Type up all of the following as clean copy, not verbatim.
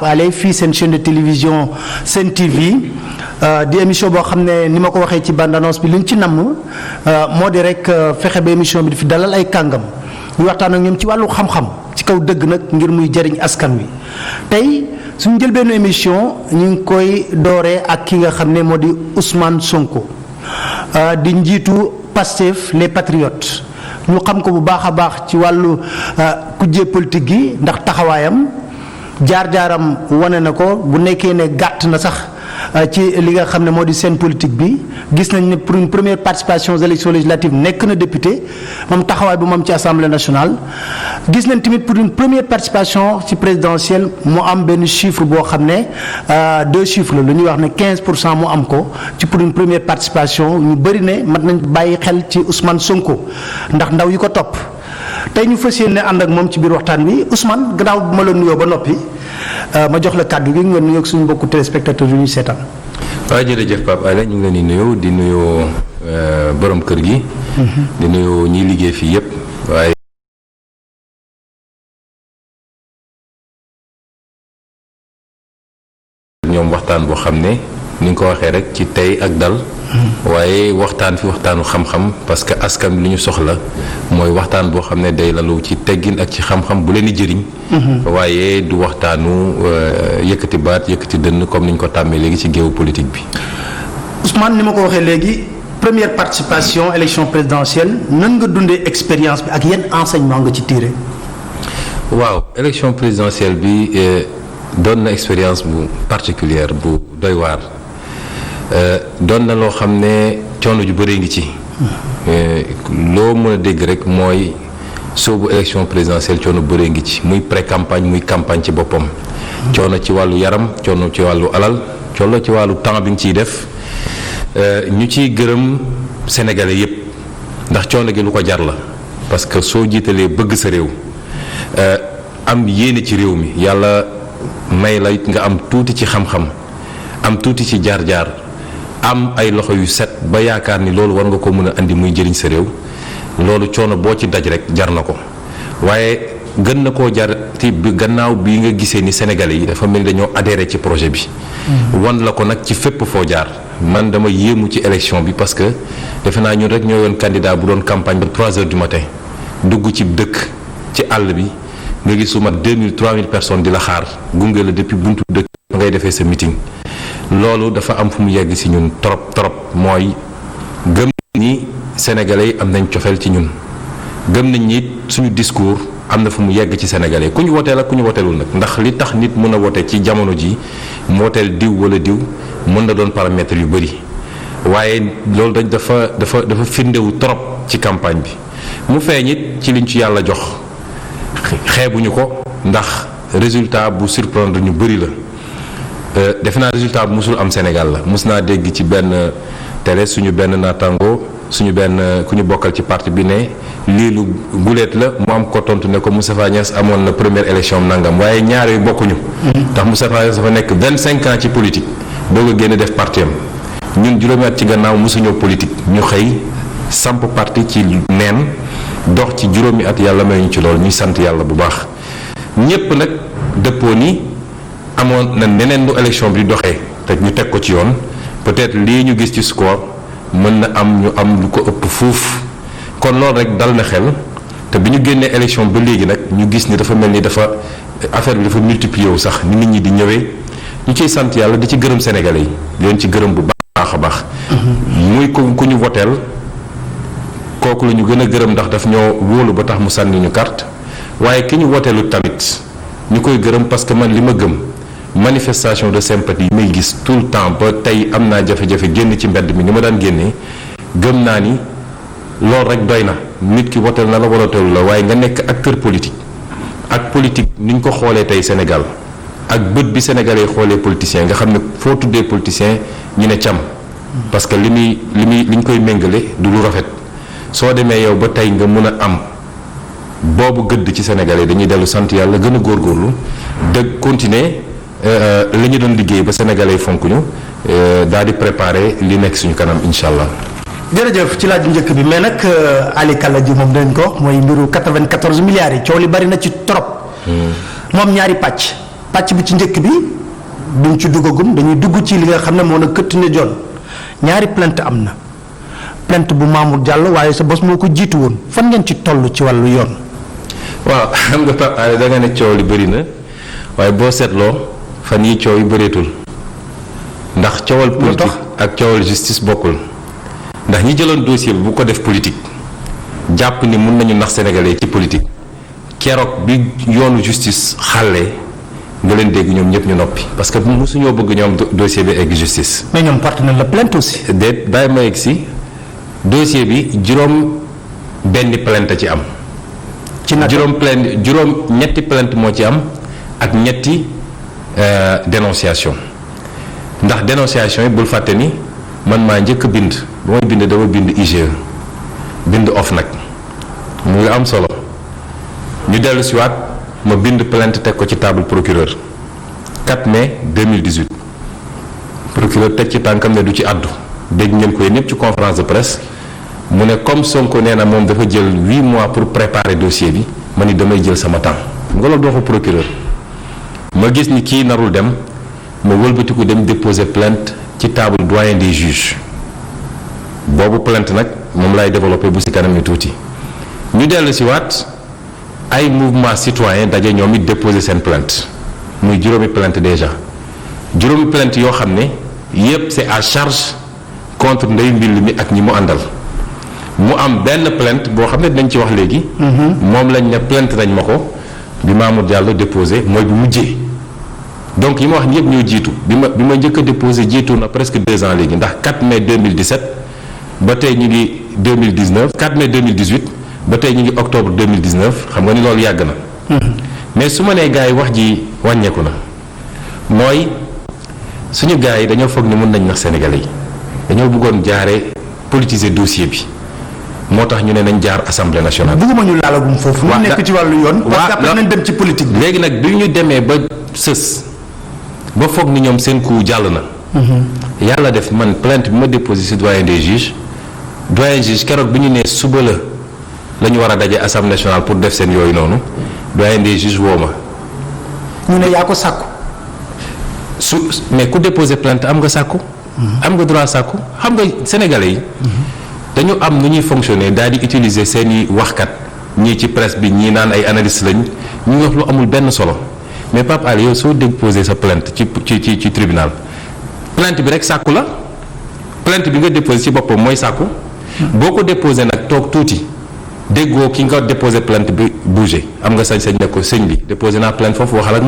Alé fii seen chaîne de télévision Sen TV di émission boo xam ne ni ma ko waxee ci bande annonce bi li ñu ci namm moo di rek fexe ba émission bi di fi dalal ay kàngam ñu waxtaan ak ñoom ci wàllu xam-xam ci kaw dëgg nag ngir muy jëriñ askan wi tey suñu jël benn émission ñu ngi koy dooree ak ki nga xam ne moo di Ousmane Sonko di njiitu Pastef les Patriotes ñu xam ko bu baax a baax ci wàllu kujje politique gi ndax taxawaayam. jaar-jaaram wane na ko bu nekkee ne gàtt na sax ci li nga xam ne moo di scène politique bi gis nañ ne pour une première participation aux élections législatives nekk na député moom taxawaay bu moom ci assemblée nationale. gis nañ tamit pour une première participation ci présidentielle mu am benn chiffre boo xam ne 2 chiffres la lu ñuy wax ne 15% mu am ko ci pour une première participation ñu bëri ne mat nañ bàyyi xel ci Ousmane Sonko ndax ndaw yi ko topp. tey ñu fas yéene ànd ak moom ci biir waxtaan bi Ousmane gannaaw bu ma la nuyoo ba noppi ma jox la kàddu gi nga nuyoo ak suñu mbokku téléspectateurs yu ñuy seetaan. waaw jërëjëf Pape Alé ñu ngi leen di nuyu di nuyu borom kër gi. di nuyu ñiy liggéey fii yëpp waaye. ñoom waxtaan boo xam ne ni nga ko waxee rek ci tey ak dal. waaye waxtaan fi waxtaanu xam-xam parce que askan bi li ñu soxla mooy waxtaan boo xam ne day lalu ci teggin ak ci xam-xam bu leen di jëriñ. waaye du waxtaanu yëkkati baat yëkkati dënn comme ni ñu ko tàmmee léegi ci géewu politique bi. Ousmane ni ma ko waxee léegi première participation élection présidentielle nan nga dundee expérience bi ak yenn enseignement nga ci tiré. waaw élection présidentielle bi doon na expérience bu particulière bu doy waar. doon na loo xam ne coono ju bëree ngi ci loo mën a dégg rek mooy soobu élection présidentielle coono bëree ngi ci muy pré campagne muy campagne ci boppam coono ci wàllu yaram coono ci wàllu alal coono ci wàllu temps bi nga ciy def ñu ciy gërëm sénégalais yépp ndax coono gi lu ko jar la parce que soo jiitalee bëgg sa réew am yéene ci réew mi yàlla may la nga am tuuti ci xam-xam am tuuti ci jaar-jaar am ay loxo yu set ba yaakaar ni loolu war nga ko mën a andi muy jëriñ sa réew loolu coono boo ci daj rek jar na ko waaye gën na koo jar ci bi gannaaw bi nga gisee ni Sénégalais yi dafa mel ni dañoo adhéré ci projet bi. wan la ko nag ci fépp foo jaar man dama yéemu ci élection bi parce que defe naa ñun rek ñoo yoon candidat bu doon campagne ba 3 heures du matin dugg ci dëkk ci àll bi nga gis su mat 2000 3000 personnes di la xaar gunge la depuis buntu dëkk ngay defee sa meeting. loolu dafa am fu mu yegg ci ñun trop mooy gëm ni sénégalais yi am nañ cofeel ci ñun gëm nañ ni suñu discours am na fu mu yegg ci sénégalais ku ñu woteel ak ku ñu woteelul nag ndax li tax nit mën a wote ci jamono ji mu woteel diw wala diw mën na doon paramètres yu bëri waaye loolu dafa firndewu trop ci campagne bi mu feeñ it ci liñ ci yàlla jox xeebuñu ko ndax résultat bu surprendre ñu bëri la. defe naa résultat bu musul am Sénégal la mus naa dégg ci benn télé suñu benn naataango suñu benn ku ñu bokkal ci parti bi ne lii lu guleet la mu am ko tontu ne ko Moustapha Niasse amoon na première élection nangam waaye ñaar yu bokkuñu. ndax Moustapha Niasse dafa nekk 25 ans ci politique doog a génne def parti am ñun juróomi at ci gannaaw mosuñoo politique ñu xëy samp parti ci neen dox ci juróomi at yàlla may ñu ci loolu ñuy sant yàlla bu baax ñépp nag dëppoo ni. amoon na neneen nu élection bi di doxee te ñu teg ko ci yoon peut-être lii ñu gis ci score mën na am ñu am lu ko ëpp fuuf kon loolu rek dal na xel te bi ñu génnee élection ba léegi nag ñu gis ni dafa mel ni dafa affaire bi dafa multiplier wu sax ni nit ñi di ñëwee ñu ciy sant yàlla di ci gërëm sénégalais yi di leen ci gërëm bu baax a baax. muy ku ñu woteel kooku la ñu gën a gërëm ndax daf ñoo wóolu ba tax mu sànni ñu carte waaye ki ñu woteelu tamit ñu koy gërëm parce que man li ma gëm. manifestation de sympathie yi may gis tout le temps ba tey am naa jafe-jafe génn ci mbedd mi ni ma daan génnee gëm naa ni loolu rek doy na nit ki woteel na la woteel la waaye nga nekk acteur politique ak politique ni ñu ko xoolee tey Sénégal ak bët bi sénégalais xoolee politicien nga xam ne foo tuddee politicien ñu ne cam parce que li ñu koy méngale du lu rafet soo demee yow ba tey nga mën a am boobu gëdd ci sénégalais dañuy dellu sant yàlla gën a góorgóorlu dëgg continuer li ñu doon liggéey ba sénégalais yi fonk ñu daal di préparer li nekk suñu kanam incha allah. jërëjëf ci laaj njëkk bi mais nag Ali Kalla ji moom dañ ko mooy mbiru 94 milliards yi coow li bari na ci trop. moom ñaari pàcc pàcc bi ci njëkk bi duñ ci duggagum dañuy dugg ci li nga xam ne moo na këtt ne jon ñaari plainte am na plainte bu Mamour Diallo waaye sa bos moo ko jiitu woon fan ngeen ci toll ci wàllu yoon. waaw xam nga Pape Alé da nga ne coow li bëri na waaye boo seetloo fan yi coow yi bëreetul ndax coowal politique ak coowal justice bokkul ndax ñi jëloon dossier bi bu ko def politique jàpp ni mun nañu nax sénégalais ci politique keroog bi yoonu justice xàllee nga leen dégg ñoom ñëpp ñu noppi parce que mosuñoo bëgg ñoom dossier bi egg justice. mais ñoom porté nañ la plainte aussi. déet bàyyi ma egg si dossier bi juróom benn plainte ci am. ci naka juróom ñetti plainte moo ci am ak ñetti dénonciation ndax dénonciation yi bul fàtte ni man maa njëkk a bind ba may bind dama bind IGE bind OFNAC mu ngi am solo ñu dellu si waat ma bind plainte teg ko ci table procureur 4 mai 2018 procureur teg ci tànkam ne du ci àddu dégg ngeen ko yéen ñëpp ci conférence de presse mu ne comme Sonko nee na moom dafa jël 8 mois pour préparer dossier bi ma ni damay jël sama temps nga loolu waxu procureur ma gis ni kii narul dem ma wëlbatiku dem déposer plainte ci table doyen des juges boobu plainte nag moom laay développé bu si kanam ni tuuti ñu dellu si waat ay mouvement citoyen daje ñoom it déposer seen plainte muy juróomi plainte déjà juróomi plainte yoo xam ne yépp c'est à charge contre Ndeye Mbill mi ak ñi mu àndal mu am benn plainte boo xam ne dinañ ci wax léegi. moom lañ ne plainte nañ ma ko bi Mamour Diallo déposé mooy bu mujjee donc yi ma wax ni yëpp ñoo jiitu bi ma njëkk a déposé jiitu na presque 2 ans léegi ndax 4 mai 2017 ba tey ñu ngi 2019 4 mai 2018 ba tey ñu ngi octobre 2019 xam nga ni loolu yàgg na. mais su ma nee gars yi wax ji wàññeeku na mooy suñu gars yi dañoo foog ni mun nañ nax Sénégalais yi dañoo bëggoon jaaree politiser dossier bi. moo tax ñu ne nañ jaar assemblée nationale. bëgguma ñu laalagum foofu. mu nekk ci wàllu yoon. parce que après nañ dem ci politique bi. léegi nag bi ñu demee ba sës ba foog ni ñoom seen coup jàll na. yàlla def man plainte bi ma déposé ci doyen des juges keroog bi ñu nee suba la ñu war a daje assemblée nationale pour def seen yooyu noonu doyen des juges woo ma. ñu ne yaa ko sàkku. mais ku déposé plainte am nga sàkku. am nga droit sàkku xam nga sénégalais yi. dañu am nu ñuy fonctionner daal di utiliser seeni waxkat ñii ci presse bi ñii naan ay analystes lañ ñu wax lu amul benn solo mais Pape Alé yow soo déposé sa plainte ci tribunal plainte bi rek sàkku la plainte bi nga déposé ci boppam mooy sàkku boo ko déposé nag toog tuuti déggoo ki nga déposé plainte bi bougé am nga sañ-sañ ne ko sëñ bi déposé naa plainte foofu waxal ak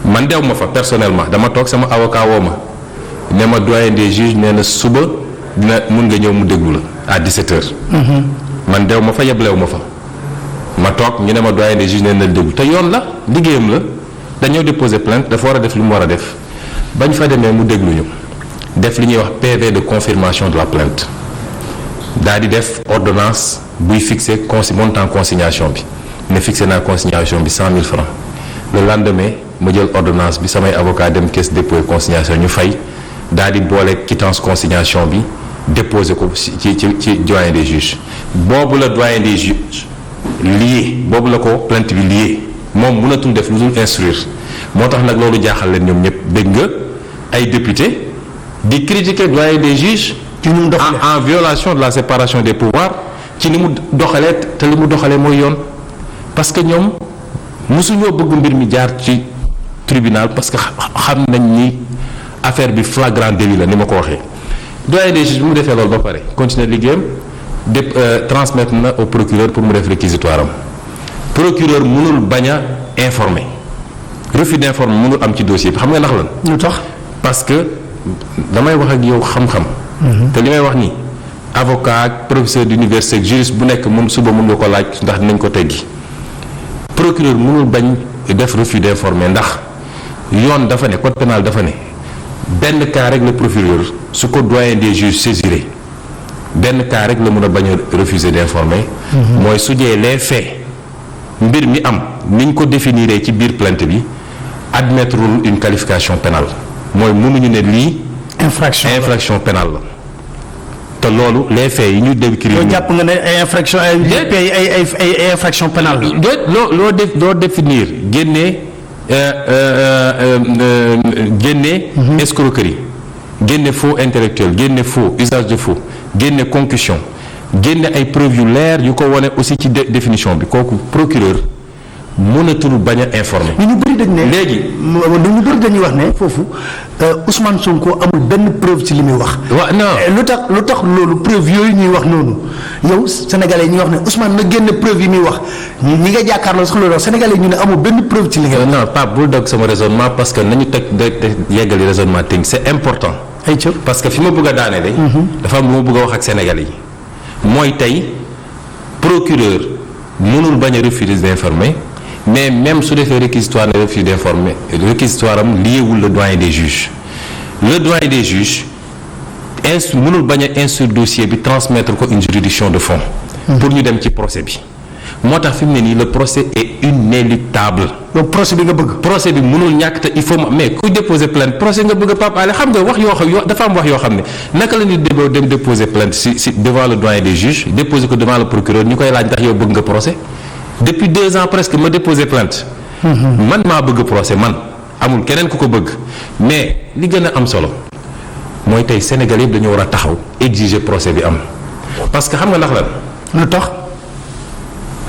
man dew ma fa personnellement dama toog sama avocat woo ma ne ma doyen des juges nee na suba dina mun nga ñëw mu déglu la à 17h. man dew ma fa yeblew ma fa ma toog ñu ne ma doyen des juges nee na déglu te yoon la liggéeyam la dañoo déposer plainte dafa war a def li mu war a def bañ fa demee mu déglu ñu def li ñuy wax PV de confirmation de la plainte daal di def ordonnance buy fixer montant consignation bi ne fixé naa consignation bi 100 000 francs le lendemain ma jël ordonnance bi samay avocat dem caisse dépôt et consignation ñu fay daal di boole quittance consignation bi déposé ko ci doyen des juges boobu la doyen des juges lié boobu la ko plainte bi lié moom mënatul def lu dul instruire moo tax nag loolu jaaxal leen ñoom ñëpp dégg nga ay député di critiquer doyen des juges en violation de la séparation des pouvoirs ci ni mu doxalee te li mu doxalee mooy yoon parce que ñoom mosuñoo bëgg mbir mi jaar ci tribunal parce que xam nañ ni affaire bi flagrant délit la ni ma ko waxee doyen des juges bi mu defee loolu ba pare continuer liggéeyam transmettre na au procureur pour mu def réquisitoire am procureur mënul bañ a informer refus d'informer mënul am ci dossier bi xam nga ndax lan. lu tax parce que damay wax ak yow xam-xam. te li may wax nii avocat ak professeur d'université ak juriste bu nekk suba mën nga ko laaj ndax dinañ ko teggi procureur mënul bañ def refus d'informer ndax yoon dafa ne code pénal dafa ne. benn cas rek le procureur su ko doyen des juges saisiré benn cas rek la mun a bañ a refuser d'informer. mooy su dee les faits mbir mi am niñ ko définiree ci biir plainte bi admettre une qualification pénale mooy mënuñu ne lii. infraction pénale la te loolu les faits yi ñu décrire. yow jàpp nga ne ay infraction ay infraction pénale la. loo définir génnee génne escroquerie, génne faux intellectuel, génne faux usage de faux, génne concussion, génne ay preuves yu leer yu ko wane aussi ci définition bi kooku procureur mënatul bañ a informer. ñu bëri dañ ne léegi ñu bëri dañuy wax ne foofu Ousmane Sonko amul benn preuve ci li muy wax. waaw non lu tax loolu preuve yooyu ñuy wax noonu yow sénégalais ñuy wax ne Ousmane na génne preuve yi muy wax ñi nga jàkkaarloo sax loolu wax sénégalais ñu ne amul benn preuve ci li nga wax. non Pape bul dog sama raisonnement parce que nañu teg yeggali raisonnement technique c'est important. ay cër parce que fi ma bëgg a daane de. dafa am lu ma bëgg a wax ak sénégalais yi. mooy tey procureur mënul bañ a refuser d'informer. mais même su defee réquisitoire ne refus d'informer réquisitoire am liéwul le doyen des juges le doyen des juges mënul bañ a instruire dossier bi transmettre ko une juridiction de fond. pour ñu dem ci procès bi. moo tax fi mu ne nii le procès est inéluctable. donc procès bi nga bëgg. procès bi mënul ñàkk te il faut mais kuy déposer plainte procès nga bëgg a Pape Alé xam nga wax yoo xam dafa am wax yoo xam ne naka la ñuy dem déposer plainte si devant le doyen des juges déposer ko devant le procureur ñu koy laaj ndax yow bëgg nga procès. depuis 2 ans presque ma déposé plainte. man maa bëgg procès man amul keneen ku ko bëgg mais li gën a am solo mooy tey Sénégal yëpp dañu war a taxaw exiger procès bi am parce que xam nga ndax lan. lu tax.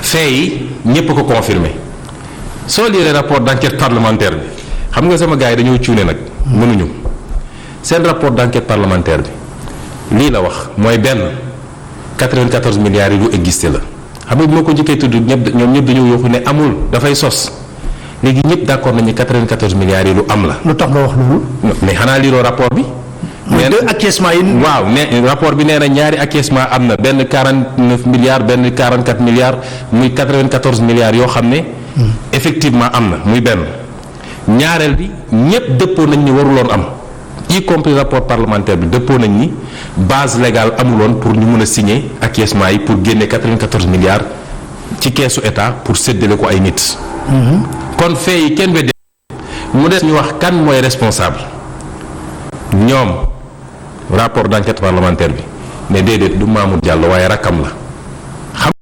faits yi ñëpp ko confirmé soo lire rapport d'enquête parlementaire bi xam nga sama gars yi dañoo cuune nag. mënuñu seen rapport d'enquête parlementaire bi lii la wax mooy benn 94 milliards yi lu existé la. xam nga bi ma ko njëkkee tudd ñoom ñëpp dañoo yooxu ne amul dafay sos léegi ñëpp d'accord nañu 94 milliards yi lu am la. lu tax nga wax loolu. mais xanaa liiroo rapport bi. mooy deux acquiescements yi. waaw ne rapport bi nee na ñaari acquiescement am na benn 49 milliards benn 44 milliards muy 94 milliards yoo xam ne. effectivement am na muy benn. ñaareel bi ñëpp dëppoo nañ ni waruloon am y compris rapport parlementaire bi dëppoo nañ ni base légale amuloon pour ñu mën a signer acquiescement yi pour génne 94 milliards ci keesu état pour séddale ko ay nit. kon fee yi kenn wedde mu des ñu wax kan mooy responsable ñoom rapport d'enquête parlementaire bi ne déedéet du Mamour Diallo waaye rakkam la